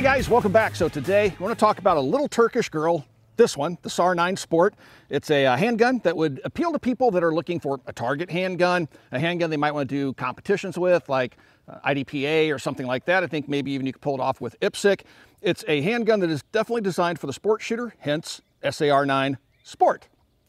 Hey guys, welcome back. So today we're going to talk about a little Turkish girl, this one, the SAR-9 Sport. It's a handgun that would appeal to people that are looking for a target handgun, a handgun they might want to do competitions with, like IDPA or something like that. I think maybe even you could pull it off with IPSC. It's a handgun that is definitely designed for the sport shooter, hence SAR-9 Sport.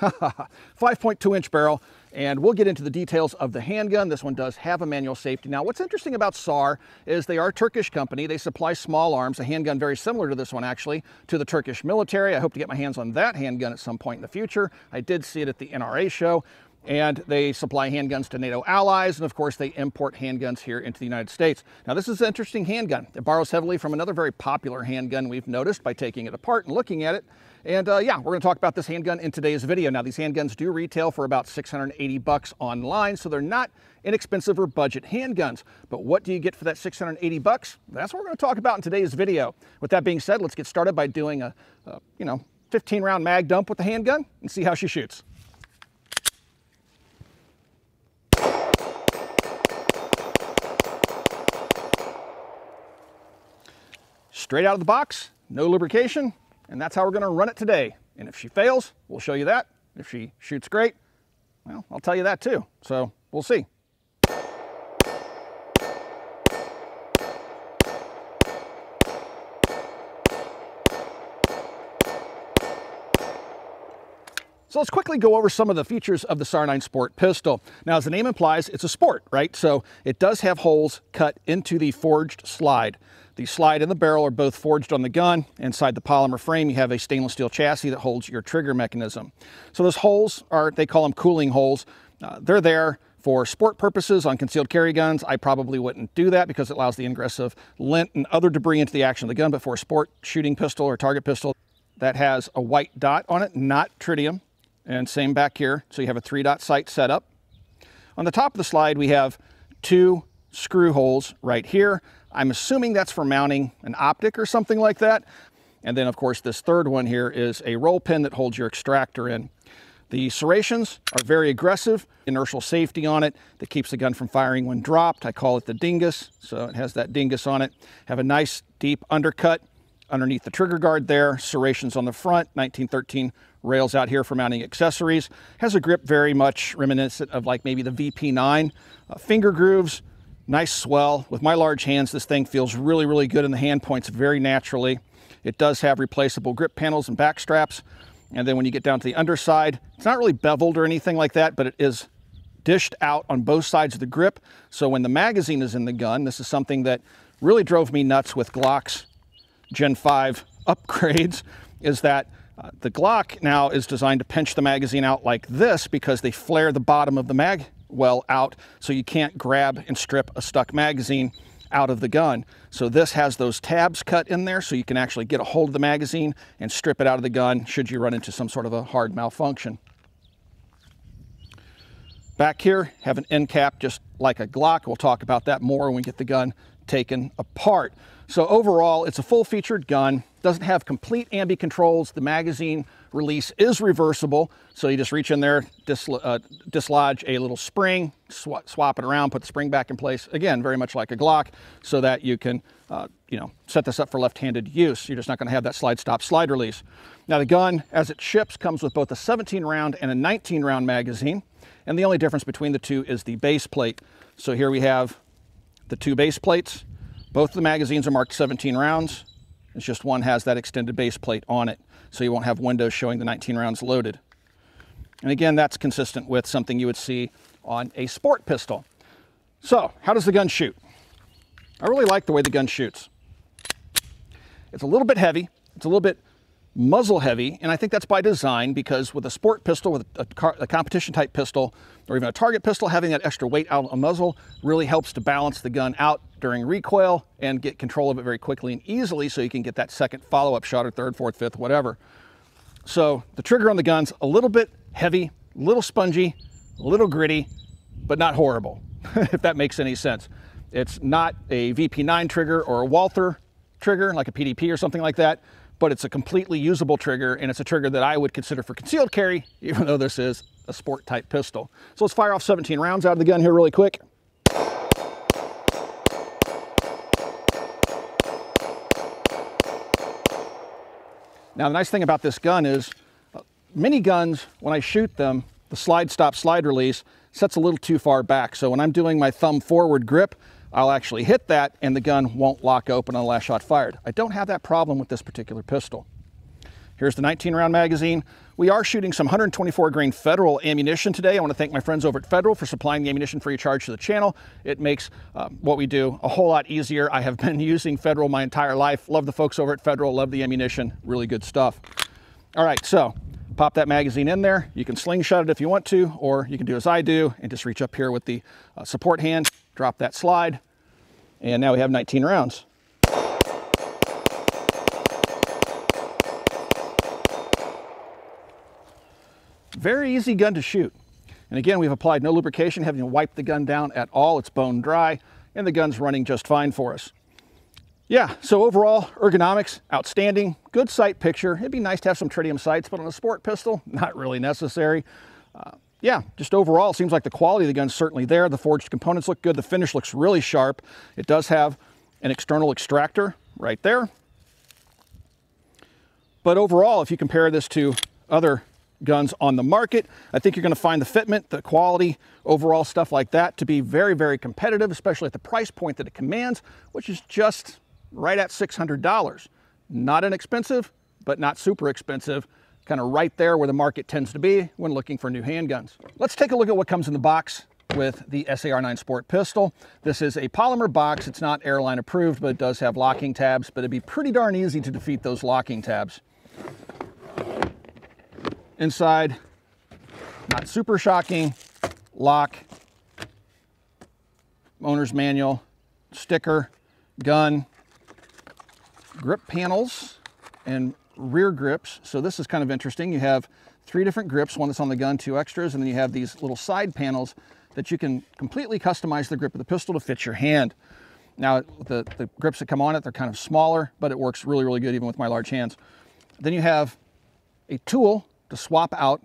5.2-inch barrel, and we'll get into the details of the handgun. This one does have a manual safety. Now, what's interesting about SAR is they are a Turkish company. They supply small arms, a handgun very similar to this one, actually, to the Turkish military. I hope to get my hands on that handgun at some point in the future. I did see it at the NRA show. And they supply handguns to NATO allies, and of course they import handguns here into the United States. Now this is an interesting handgun. It borrows heavily from another very popular handgun we've noticed by taking it apart and looking at it. And yeah, we're going to talk about this handgun in today's video. Now these handguns do retail for about $680 online, so they're not inexpensive or budget handguns. But what do you get for that $680? That's what we're going to talk about in today's video. With that being said, let's get started by doing a 15-round mag dump with the handgun and see how she shoots. Straight out of the box, no lubrication, and that's how we're going to run it today. And if she fails, we'll show you that. If she shoots great, well, I'll tell you that too. So we'll see. So let's quickly go over some of the features of the SAR-9 Sport pistol. Now, as the name implies, it's a sport, right? So it does have holes cut into the forged slide. The slide and the barrel are both forged on the gun. Inside the polymer frame, you have a stainless steel chassis that holds your trigger mechanism. So those holes are, they call them cooling holes. They're there for sport purposes on concealed carry guns. I probably wouldn't do that because it allows the ingress of lint and other debris into the action of the gun. But for a sport shooting pistol or target pistol, that has a white dot on it, not tritium. And same back here. So you have a 3-dot sight set up. On the top of the slide, we have 2 screw holes right here. I'm assuming that's for mounting an optic or something like that. And then of course this third one here is a roll pin that holds your extractor in. The serrations are very aggressive, inertial safety on it that keeps the gun from firing when dropped. I call it the dingus, so it has that dingus on it. Have a nice deep undercut underneath the trigger guard there, serrations on the front, 1913 rails out here for mounting accessories. Has a grip very much reminiscent of like maybe the VP9. Finger grooves, nice swell. With my large hands, this thing feels really, really good in the hand points very naturally. It does have replaceable grip panels and back straps. And then when you get down to the underside, it's not really beveled or anything like that, but it is dished out on both sides of the grip. So when the magazine is in the gun, this is something that really drove me nuts with Glock's Gen 5 upgrades, is that the Glock now is designed to pinch the magazine out like this because they flare the bottom of the mag well out, so you can't grab and strip a stuck magazine out of the gun. So this has those tabs cut in there so you can actually get a hold of the magazine and strip it out of the gun should you run into some sort of a hard malfunction. Back here, have an end cap just like a Glock. We'll talk about that more when we get the gun taken apart. So overall, it's a full-featured gun. Doesn't have complete ambi controls. The magazine release is reversible, so you just reach in there, dislodge a little spring, swap it around, put the spring back in place. Again, very much like a Glock, so that you can set this up for left-handed use. You're just not going to have that slide-stop slide release. Now the gun, as it ships, comes with both a 17-round and a 19-round magazine, and the only difference between the two is the base plate. So here we have the 2 base plates. Both of the magazines are marked 17 rounds. It's just one has that extended base plate on it, so you won't have windows showing the 19 rounds loaded. And again, that's consistent with something you would see on a sport pistol. So, how does the gun shoot? I really like the way the gun shoots. It's a little bit heavy. It's a little bit muzzle heavy, and I think that's by design because with a sport pistol, with a competition type pistol, or even a target pistol, having that extra weight out on muzzle really helps to balance the gun out during recoil and get control of it very quickly and easily so you can get that second follow-up shot or third, fourth, fifth, whatever. So the trigger on the gun's a little bit heavy, a little spongy, a little gritty, but not horrible, if that makes any sense. It's not a VP9 trigger or a Walther trigger like a PDP or something like that, but it's a completely usable trigger, and it's a trigger that I would consider for concealed carry, even though this is a sport type pistol. So let's fire off 17 rounds out of the gun here really quick. Now, the nice thing about this gun is mini guns, when I shoot them, the slide stop slide release sets a little too far back. So when I'm doing my thumb forward grip, I'll actually hit that and the gun won't lock open on the last shot fired. I don't have that problem with this particular pistol. Here's the 19 round magazine. We are shooting some 124 grain Federal ammunition today. I want to thank my friends over at Federal for supplying the ammunition free of charge to the channel. It makes what we do a whole lot easier. I have been using Federal my entire life. Love the folks over at Federal, love the ammunition, really good stuff. All right, so pop that magazine in there. You can slingshot it if you want to, or you can do as I do and just reach up here with the support hand, drop that slide, and now we have 19 rounds. Very easy gun to shoot. And again, we've applied no lubrication, haven't even wiped the gun down at all. It's bone dry, and the gun's running just fine for us. Yeah, so overall, ergonomics, outstanding, good sight picture. It'd be nice to have some tritium sights, but on a sport pistol, not really necessary. Yeah, just overall, it seems like the quality of the gun's certainly there. The forged components look good. The finish looks really sharp. It does have an external extractor right there. But overall, if you compare this to other guns on the market, I think you're going to find the fitment, the quality, overall stuff like that to be very, very competitive, especially at the price point that it commands, which is just right at $600. Not inexpensive, but not super expensive, kind of right there where the market tends to be when looking for new handguns. Let's take a look at what comes in the box with the SAR9 Sport pistol. This is a polymer box. It's not airline approved, but it does have locking tabs, but it'd be pretty darn easy to defeat those locking tabs. Inside, not super shocking, lock, owner's manual, sticker, gun, grip panels, and rear grips. So this is kind of interesting. You have 3 different grips, one that's on the gun, 2 extras, and then you have these little side panels that you can completely customize the grip of the pistol to fit your hand. Now, the grips that come on it, they're kind of smaller, but it works really, really good even with my large hands. Then you have a tool to swap out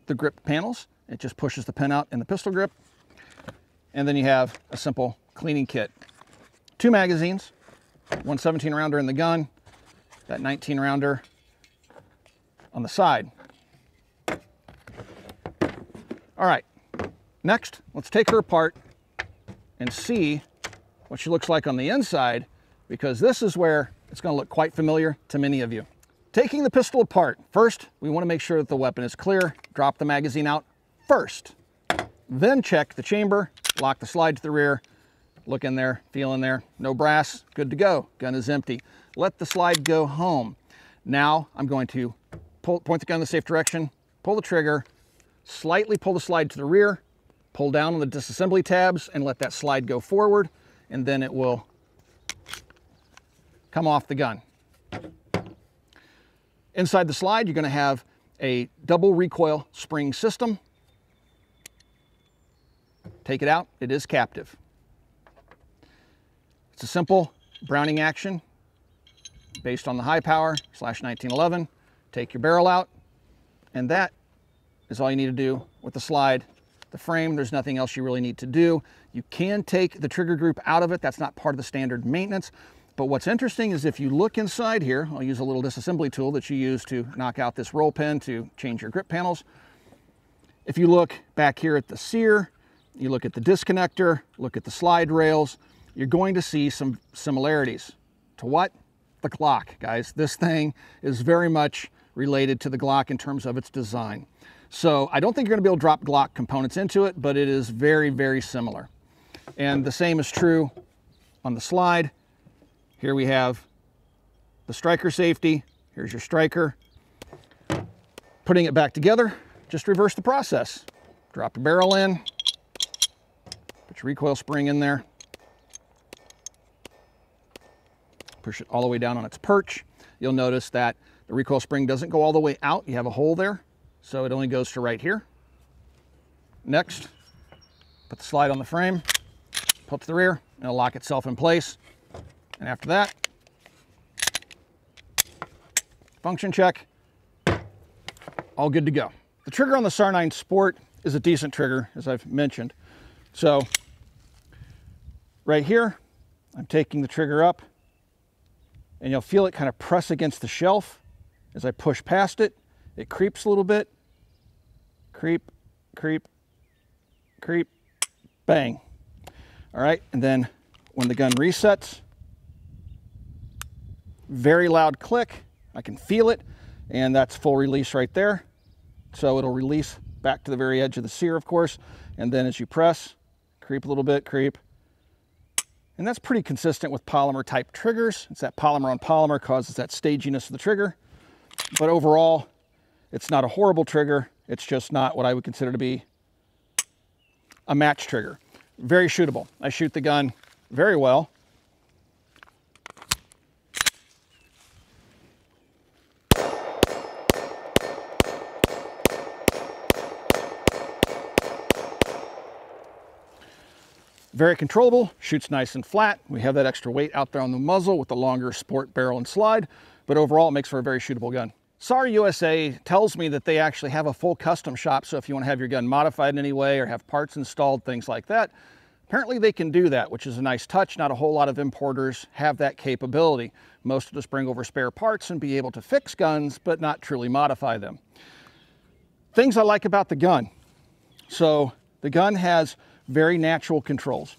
the grip panels. It just pushes the pin out in the pistol grip. And then you have a simple cleaning kit. 2 magazines, one 17 rounder in the gun, that 19 rounder on the side. All right, next, let's take her apart and see what she looks like on the inside, because this is where it's going to look quite familiar to many of you. Taking the pistol apart, first, we want to make sure that the weapon is clear. Drop the magazine out first. Then check the chamber, lock the slide to the rear, look in there, feel in there, no brass, good to go. Gun is empty. Let the slide go home. Now I'm going to point the gun in the safe direction, pull the trigger, slightly pull the slide to the rear, pull down on the disassembly tabs and let that slide go forward, and then it will come off the gun. Inside the slide, you're going to have a double recoil spring system. Take it out, it is captive. It's a simple Browning action based on the high power /1911. Take your barrel out, and that is all you need to do with the slide. The frame, there's nothing else you really need to do. You can take the trigger group out of it. That's not part of the standard maintenance. But what's interesting is if you look inside here, I'll use a little disassembly tool that you use to knock out this roll pin to change your grip panels. If you look back here at the sear, you look at the disconnector, look at the slide rails, you're going to see some similarities. To what? The Glock, guys. This thing is very much related to the Glock in terms of its design. So I don't think you're going to be able to drop Glock components into it, but it is very, very similar. And the same is true on the slide. Here we have the striker safety. Here's your striker. Putting it back together, just reverse the process. Drop your barrel in, put your recoil spring in there, push it all the way down on its perch. You'll notice that the recoil spring doesn't go all the way out. You have a hole there, so it only goes to right here. Next, put the slide on the frame, pull it to the rear, and it'll lock itself in place. And after that, function check, all good to go. The trigger on the SAR9 Sport is a decent trigger, as I've mentioned. So right here, I'm taking the trigger up, and you'll feel it kind of press against the shelf. As I push past it, it creeps a little bit. Creep, creep, creep, bang. All right, and then when the gun resets, very loud click. I can feel it, and that's full release right there. So it'll release back to the very edge of the sear, of course, and then as you press, creep a little bit, creep. And that's pretty consistent with polymer type triggers. It's that polymer on polymer causes that staginess of the trigger. But overall, it's not a horrible trigger. It's just not what I would consider to be a match trigger. Very shootable. I shoot the gun very well. Very controllable, shoots nice and flat. We have that extra weight out there on the muzzle with the longer sport barrel and slide, but overall it makes for a very shootable gun. SAR USA tells me that they actually have a full custom shop, so if you want to have your gun modified in any way or have parts installed, things like that, apparently they can do that, which is a nice touch. Not a whole lot of importers have that capability. Most will just bring over spare parts and be able to fix guns, but not truly modify them. Things I like about the gun. So the gun has very natural controls.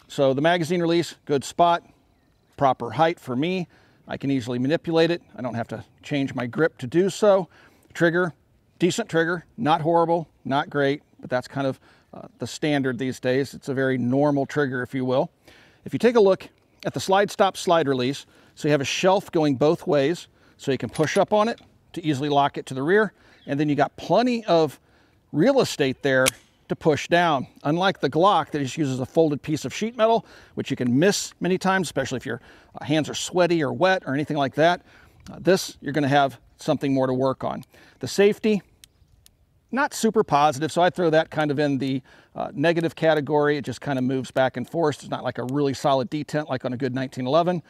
So the magazine release, good spot, proper height for me. I can easily manipulate it. I don't have to change my grip to do so. Trigger, decent trigger, not horrible, not great, but that's kind of the standard these days. It's a very normal trigger, if you will. If you take a look at the slide stop slide release, so you have a shelf going both ways, so you can push up on it to easily lock it to the rear, and then you got plenty of real estate there to push down. Unlike the Glock that just uses a folded piece of sheet metal, which you can miss many times, especially if your hands are sweaty or wet or anything like that. This, you're gonna have something more to work on. The safety, not super positive, so I'd throw that kind of in the negative category. It just kind of moves back and forth. It's not like a really solid detent like on a good 1911,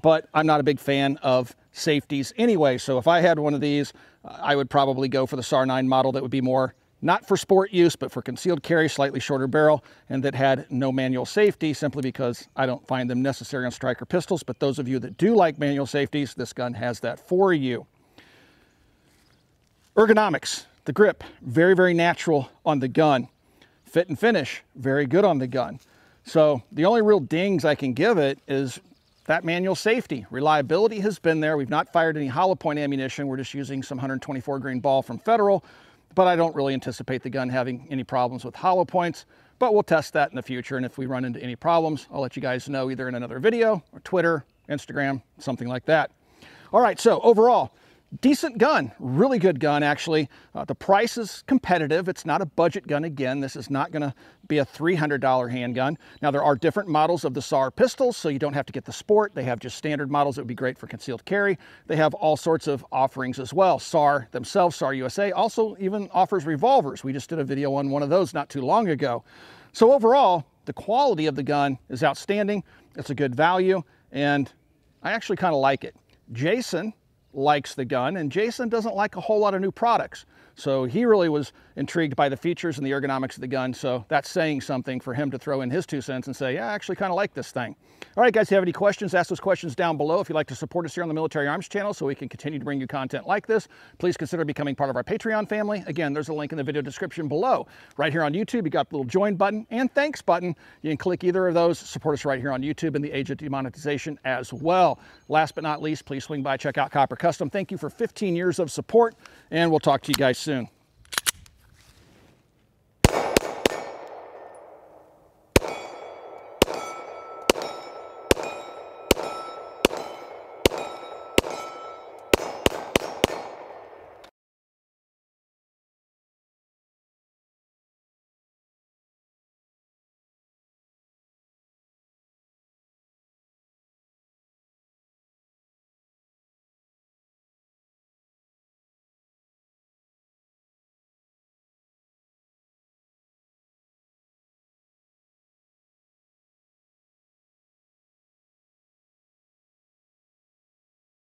but I'm not a big fan of safeties anyway. So if I had one of these, I would probably go for the SAR 9 model that would be more not for sport use, but for concealed carry, slightly shorter barrel, and that had no manual safety, simply because I don't find them necessary on striker pistols. But those of you that do like manual safeties, this gun has that for you. Ergonomics, the grip, very, very natural on the gun. Fit and finish, very good on the gun. So the only real dings I can give it is that manual safety. Reliability has been there. We've not fired any hollow point ammunition. We're just using some 124 grain ball from Federal, but I don't really anticipate the gun having any problems with hollow points, but we'll test that in the future. And if we run into any problems, I'll let you guys know either in another video or Twitter, Instagram, something like that. All right, so overall, decent gun, really good gun actually. The price is competitive. It's not a budget gun again. This is not gonna be a $300 handgun. Now there are different models of the SAR pistols, so you don't have to get the sport. They have just standard models that would be great for concealed carry. They have all sorts of offerings as well. SAR themselves, SAR USA, also even offers revolvers. We just did a video on one of those not too long ago. So overall, the quality of the gun is outstanding. It's a good value, and I actually kind of like it. Jason likes the gun, and Jason doesn't like a whole lot of new products. So he really was intrigued by the features and the ergonomics of the gun. So that's saying something for him to throw in his 2 cents and say, yeah, I actually kind of like this thing. All right, guys, if you have any questions, ask those questions down below. If you'd like to support us here on the Military Arms channel so we can continue to bring you content like this, please consider becoming part of our Patreon family. Again, there's a link in the video description below. Right here on YouTube, you got the little join button and thanks button. You can click either of those. Support us right here on YouTube in the age of demonetization as well. Last but not least, please swing by, check out Copper Custom. Thank you for 15 years of support, and we'll talk to you guys soon.